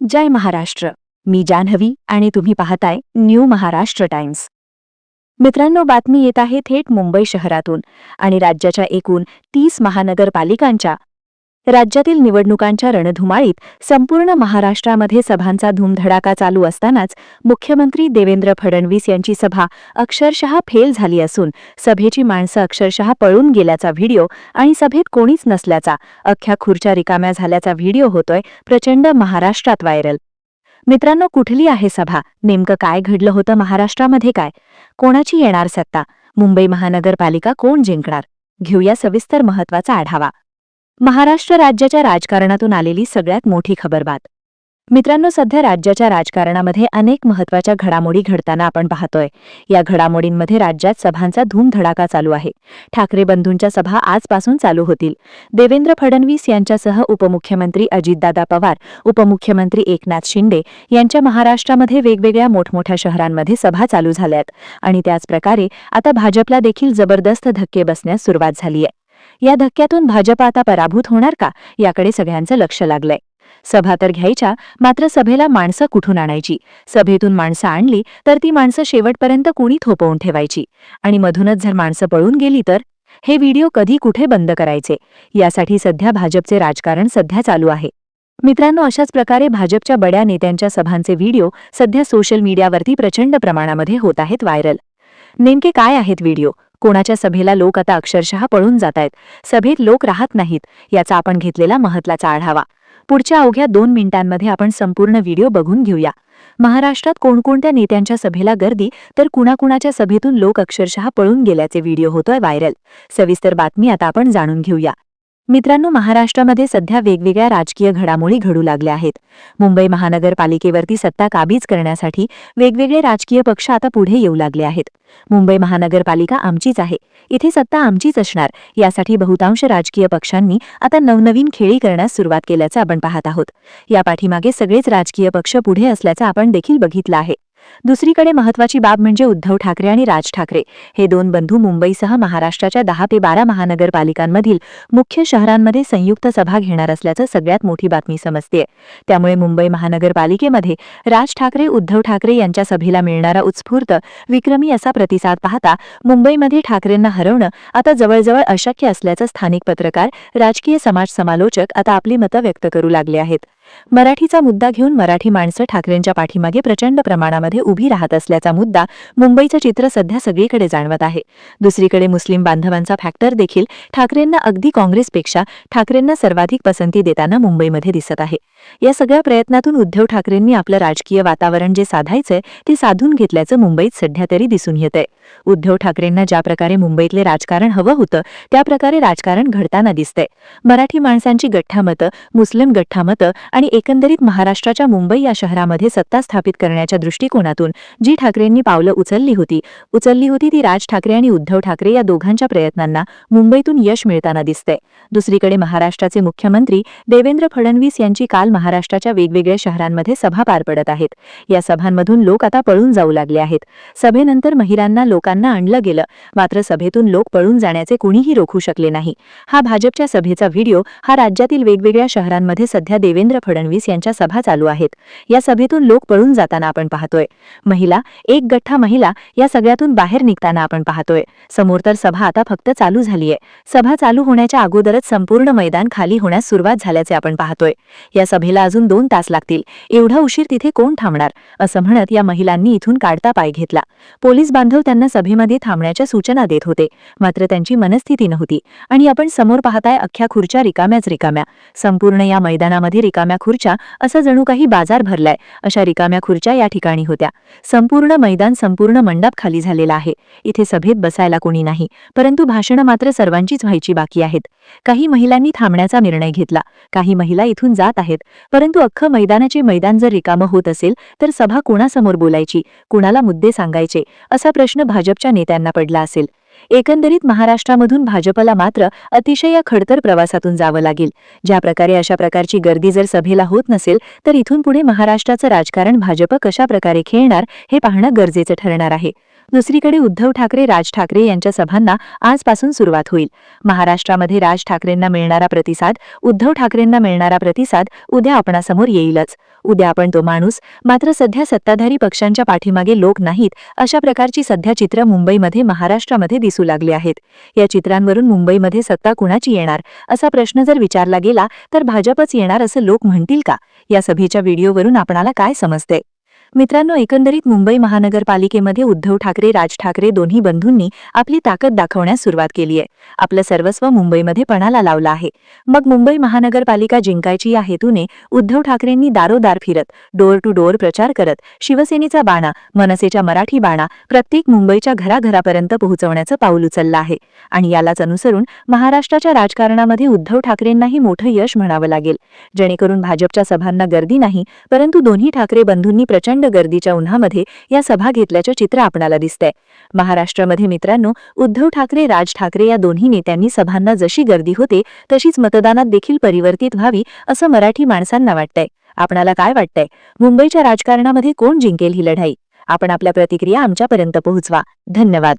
जय महाराष्ट्र. मी जान्हवी आणि तुम्ही पाहताय न्यू महाराष्ट्र टाइम्स. मित्रांनो, बातमी येत आहे थेट मुंबई शहरातून आणि राज्याच्या एकूण 30 महानगरपालिकांच्या राज्यातील निवडणुकांच्या रणधुमाळीत संपूर्ण महाराष्ट्रामध्ये सभांचा धूमधडाका चालू असतानाच मुख्यमंत्री देवेंद्र फडणवीस यांची सभा अक्षरशः फेल झाली असून सभेची माणसं अक्षरशः पळून गेल्याचा व्हिडिओ आणि सभेत कोणीच नसल्याचा, अख्ख्या खुर्च्या रिकाम्या झाल्याचा व्हिडिओ होतोय प्रचंड महाराष्ट्रात व्हायरल. मित्रांनो, कुठली आहे सभा? नेमकं काय घडलं होतं महाराष्ट्रामध्ये? काय कोणाची येणार सत्ता? मुंबई महानगरपालिका कोण जिंकणार? घेऊया सविस्तर महत्त्वाचा आढावा. महाराष्ट्र राज्याच्या राजकारणातून आलेली सगळ्यात मोठी खबरबात. मित्रांनो, सध्या राज्याच्या राजकारणामध्ये अनेक महत्त्वाच्या घडामोडी घडताना आपण पाहतोय. या घडामोडींमध्ये राज्यात सभांचा धूमधडाका चालू आहे. ठाकरे बंधूंच्या सभा आजपासून चालू होतील. देवेंद्र फडणवीस यांच्यासह उपमुख्यमंत्री अजितदादा पवार, उपमुख्यमंत्री एकनाथ शिंदे यांच्या महाराष्ट्रामध्ये वेगवेगळ्या मोठमोठ्या शहरांमध्ये सभा चालू झाल्यात आणि त्याच प्रकारे आता भाजपला देखील जबरदस्त धक्के बसण्यास सुरुवात झालीय. या धक्क्यातून भाजप आता पराभूत होणार का, याकडे सगळ्यांचं लक्ष लागलंय. सभा तर घ्यायच्या, मात्र सभेला माणसं कुठून आणायची? सभेतून माणसं आणली तर ती माणसं शेवटपर्यंत कोणी थोपवून ठेवायची? आणि मधूनच जर माणसं पळून गेली तर हे व्हिडिओ कधी कुठे बंद करायचे? यासाठी सध्या भाजपचे राजकारण सध्या चालू आहे. मित्रांनो, अशाच प्रकारे भाजपच्या बड्या नेत्यांच्या सभांचे व्हिडिओ सध्या सोशल मीडियावरती प्रचंड प्रमाणामध्ये होत आहेत व्हायरल. नेमके काय आहेत व्हिडिओ? कोणाच्या सभेला लोक आता अक्षरशः पळून जात आहेत? सभेत लोक राहत नाहीत, याचा आपण घेतलेला महत्त्वाचा आढावा. पुढच्या अवघ्या 2 मिनिटांमध्ये आपण संपूर्ण व्हिडिओ बघून घेऊया. महाराष्ट्रात कोणकोणत्या नेत्यांच्या सभेला गर्दी, तर कुणाकुणाच्या सभेतून लोक अक्षरशः पळून गेल्याचे व्हिडिओ होतोय व्हायरल. सविस्तर बातमी आता आपण जाणून घेऊया. मित्रांनो, महाराष्ट्रामध्ये सध्या वेगवेगळ्या राजकीय घडामोडी घडू लागल्या आहेत. मुंबई महानगरपालिकेवरती सत्ता काबीज करण्यासाठी वेगवेगळे राजकीय पक्ष आता पुढे येऊ लागले आहेत. मुंबई महानगरपालिका आमचीच आहे, इथे सत्ता आमचीच असणार, यासाठी बहुतांश राजकीय पक्षांनी आता नवनवीन खेळी करण्यास सुरुवात केल्याचं आपण पाहत आहोत. या पाठीमागे सगळेच राजकीय पक्ष पुढे असल्याचं आपण देखील बघितलं आहे. दुसरीकडे महत्त्वाची बाब म्हणजे उद्धव ठाकरे आणि राज ठाकरे हे दोन बंधू मुंबईसह महाराष्ट्राच्या 10 ते 12 महानगरपालिकांमधील मुख्य शहरांमध्ये संयुक्त सभा घेणार असल्याचं सगळ्यात मोठी बातमी समजते. त्यामुळे मुंबई महानगरपालिकेमध्ये राज ठाकरे उद्धव ठाकरे यांच्या सभेला मिळणारा उत्स्फूर्त विक्रमी असा प्रतिसाद पाहता मुंबईमध्ये ठाकरेंना हरवणं आता जवळजवळ अशक्य असल्याचं स्थानिक पत्रकार, राजकीय समाज समालोचक आता आपली मतं व्यक्त करू लागले आहेत. मराठीचा मुद्दा घेऊन मराठी माणसं ठाकरेंच्या पाठीमागे प्रचंड प्रमाणामध्ये उभी राहत असल्याचा मुद्दा मुंबईचं चित्र सध्या सगळीकडे जाणवत आहे. दुसरीकडे मुस्लिम बांधवांचा फॅक्टर देखील ठाकरेंना अगदी काँग्रेसपेक्षा ठाकरेंना सर्वाधिक पसंती देताना मुंबईमध्ये दिसत आहे. या सगळ्या प्रयत्नातून उद्धव ठाकरेंनी आपलं राजकीय वातावरण जे साधायचंय ते साधून घेतल्याचं मुंबईत सध्या तरी दिसून येतंय. उद्धव ठाकरेंना ज्या प्रकारे मुंबईतले राजकारण हवं होतं त्या प्रकारे राजकारण घडताना दिसतंय. मराठी माणसांची गठ्ठामतं, मुस्लिम गठ्ठामतं आणि एकंदरीत महाराष्ट्राच्या मुंबई या शहरामध्ये सत्ता स्थापित करण्याच्या दृष्टिकोनातून जी ठाकरेंनी पावलं उचलली होती ती राज ठाकरे आणि उद्धव ठाकरे या दोघांच्या प्रयत्नांना मुंबईतून यश मिळताना दिसतंय. दुसरीकडे महाराष्ट्राचे मुख्यमंत्री देवेंद्र फडणवीस यांची काल महाराष्ट्राच्या वेगवेगळ्या शहरांमध्ये सभा पार पडत आहेत. या सभांमधून लोक आता पळून जाऊ लागले आहेत. सभेनंतर महिलांना लोकांना आणलं गेलं, मात्र सभेतून लोक पळून जाण्याचे कुणीही रोखू शकले नाही. हा भाजपच्या सभेचा व्हिडिओ हा राज्यातील वेगवेगळ्या शहरांमध्ये सध्या देवेंद्र फडणवीस यांच्या सभा चालू आहेत. या सभेतून लोक पळून जाताना आपण पाहतोय. महिला, एक गठ्ठा महिला या सगळ्यातून बाहेर निघताना आपण पाहतोय. समोर तर सभा आता फक्त चालू झालीये. सभा चालू होण्याच्या अगोदरच संपूर्ण मैदान खाली होण्यास सुरुवात झाल्याचे आपण पाहतोय. या सभेला अजून 2 तास लागतील, एवढा उशीर तिथे कोण थांबणार, असं म्हणत या महिलांनी इथून काढता पाय घेतला. पोलीस बांधव त्यांना सभेमध्ये थांबण्याच्या सूचना देत होते, मात्र त्यांची मनस्थिती नव्हती आणि आपण समोर पाहताय अख्ख्या खुर्च्या रिकाम्याच रिकाम्या. संपूर्ण या मैदानामध्ये रिकाम्या खुर्च्या, असं जणू काही बाजार भरलाय अशा रिकाम्या खुर्च्या या ठिकाणी होत्या. संपूर्ण मैदान, संपूर्ण मंडप खाली झालेला आहे. इथे सभेत बसायला कोणी नाही, परंतु भाषणं मात्र सर्वांचीच व्हायची बाकी आहेत. काही महिलांनी थांबण्याचा निर्णय घेतला, काही महिला इथून जात आहेत, परंतु अख्खं मैदानाचे मैदान जर रिकामं होत असेल तर सभा कोणासमोर बोलायची, कुणाला मुद्दे सांगायचे, असा प्रश्न भाजपच्या नेत्यांना पडला असेल. एकंदरीत महाराष्ट्रामधून भाजपला मात्र अतिशय खडतर प्रवासातून जावं लागेल. ज्या प्रकारे अशा प्रकारची गर्दी जर सभेला होत नसेल तर इथून पुढे महाराष्ट्राचं राजकारण भाजप कशा प्रकारे खेळणार हे पाहणं गरजेचं ठरणार आहे. दुसरीकडे उद्धव ठाकरे, राज ठाकरे यांच्या सभांना आजपासून सुरुवात होईल. महाराष्ट्रामध्ये राज ठाकरेंना मिळणारा प्रतिसाद, उद्धव ठाकरेंना मिळणारा प्रतिसाद उद्या आपणासमोर येईलच. उद्या आपण तो माणूस. मात्र सध्या सत्ताधारी पक्षांच्या पाठीमागे लोक नाहीत अशा प्रकारची सध्या चित्र मुंबईमध्ये, महाराष्ट्रामध्ये दिसू लागली आहेत. या चित्रांवरून मुंबईमध्ये सत्ता कुणाची येणार असा प्रश्न जर विचारला गेला तर भाजपच येणार असं लोक म्हणतील का? या सभेच्या व्हिडिओवरून आपणाला काय समजते? मित्रांनो, एकंदरीत मुंबई महानगरपालिकेमध्ये उद्धव ठाकरे, राज ठाकरे दोन्ही बंधूंनी आपली ताकद दाखवण्यास सुरुवात केली आहे. आपलं सर्वस्व मुंबईमध्ये पणाला लावलं आहे. मग मुंबई महानगरपालिका जिंकायची या हेतूने उद्धव ठाकरेंनी दारोदार फिरत, डोअर टू डोअर प्रचार करत शिवसेनेचा बाणा, मनसेच्या मराठी बाणा प्रत्येक मुंबईच्या घराघरापर्यंत पोहोचवण्याचं पाऊल उचललं आहे. आणि यालाच अनुसरून महाराष्ट्राच्या राजकारणामध्ये उद्धव ठाकरेंनाही मोठं यश म्हणावं लागेल. जेणेकरून भाजपच्या सभांना गर्दी नाही, परंतु दोन्ही ठाकरे बंधूंनी प्रचंड गर्दीच्या उन्हामध्ये या सभा घेतल्याचं चित्र आपणाला दिसतंय. महाराष्ट्रामध्ये मित्रांनो, उद्धव ठाकरे, राज ठाकरे या दोन्ही नेत्यांनी सभांना जशी गर्दी होते तशीच मतदानात देखील परिवर्तित व्हावी असं मराठी माणसांना वाटतंय. आपणाला काय वाटतंय? मुंबईच्या राजकारणामध्ये कोण जिंकेल ही लढाई? आपण आपल्या प्रतिक्रिया आमच्यापर्यंत पोहोचवा. धन्यवाद.